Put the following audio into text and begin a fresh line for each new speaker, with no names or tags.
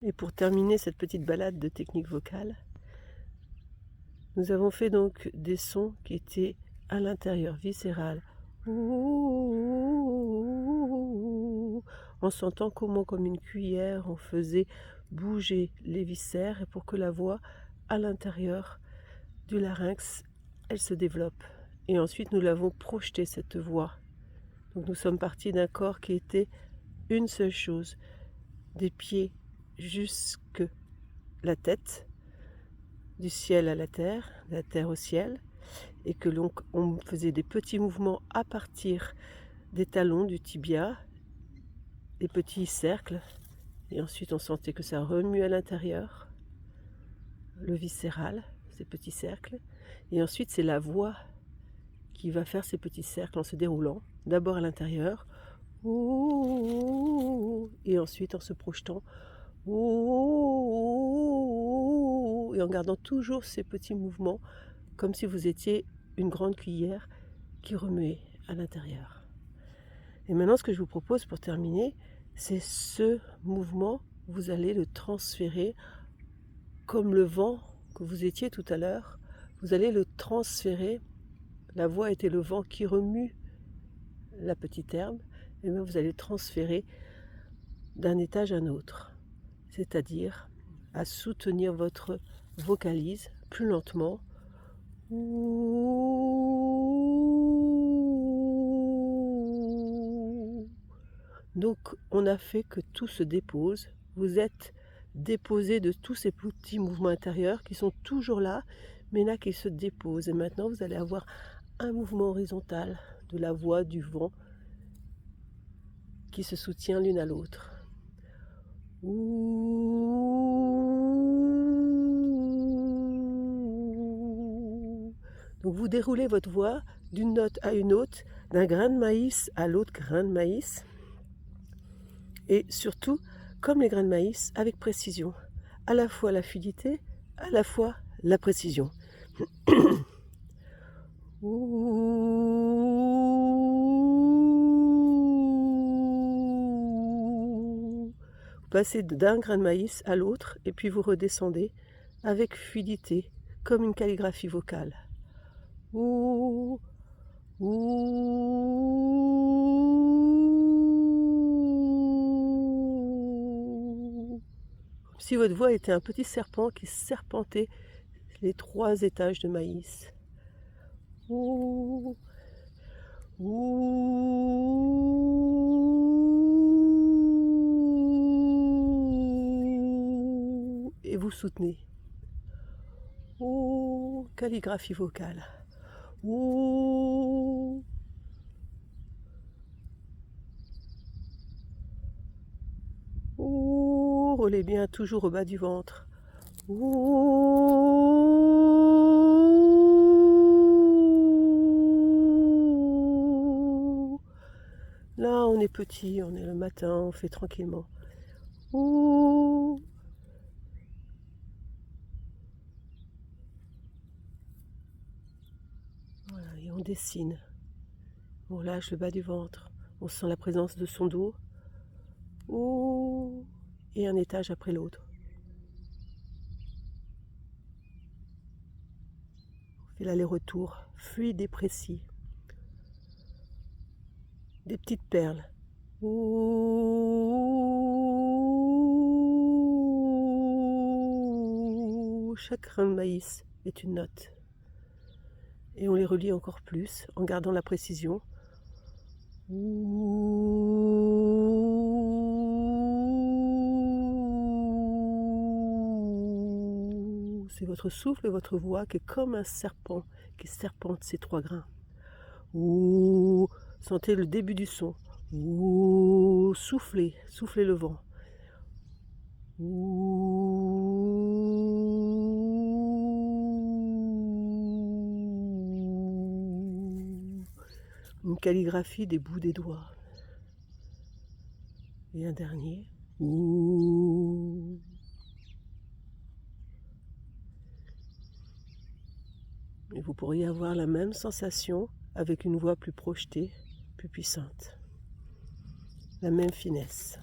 Et pour terminer cette petite balade de technique vocale, nous avons fait donc des sons qui étaient à l'intérieur, viscéral. En sentant comment, comme une cuillère, on faisait bouger les viscères et pour que la voix à l'intérieur du larynx, elle se développe. Et ensuite, nous l'avons projeté, cette voix. Donc nous sommes partis d'un corps qui était une seule chose, des pieds jusque la tête, du ciel à la terre au ciel, et que l'on faisait des petits mouvements à partir des talons, du tibia, des petits cercles, et ensuite on sentait que ça remue à l'intérieur, le viscéral, ces petits cercles, et ensuite c'est la voix qui va faire ces petits cercles en se déroulant, d'abord à l'intérieur, et ensuite en se projetant, et en gardant toujours ces petits mouvements, comme si vous étiez une grande cuillère qui remuait à l'intérieur. Et maintenant, ce que je vous propose pour terminer, c'est ce mouvement, vous allez le transférer comme le vent que vous étiez tout à l'heure, vous allez le transférer, la voix était le vent qui remue la petite herbe, et bien vous allez le transférer d'un étage à un autre, c'est-à-dire à soutenir votre vocalise plus lentement. Donc on a fait que tout se dépose, vous êtes déposé de tous ces petits mouvements intérieurs qui sont toujours là, mais là qui se déposent. Et maintenant vous allez avoir un mouvement horizontal de la voix, du vent, qui se soutient l'une à l'autre. Donc vous déroulez votre voix d'une note à une autre, d'un grain de maïs à l'autre grain de maïs, et surtout, comme les grains de maïs, avec précision. À la fois la fluidité, à la fois la précision. Vous passez d'un grain de maïs à l'autre, et puis vous redescendez avec fluidité, comme une calligraphie vocale. Si votre voix était un petit serpent qui serpentait les 3 étages de maïs. Et vous soutenez. Calligraphie vocale. Relais bien toujours au bas du ventre. Là, on est petit, on est le matin, on fait tranquillement. Voilà, et on dessine. On lâche le bas du ventre. On sent la présence de son dos. Et un étage après l'autre. On fait l'aller-retour, fluide et précis. Des petites perles. Chaque grain de maïs est une note. Et on les relie encore plus en gardant la précision. C'est votre souffle et votre voix qui est comme un serpent qui serpente ces 3 grains. Sentez le début du son. Soufflez, soufflez le vent. Une calligraphie des bouts des doigts. Et un dernier. Et vous pourriez avoir la même sensation avec une voix plus projetée, plus puissante. La même finesse.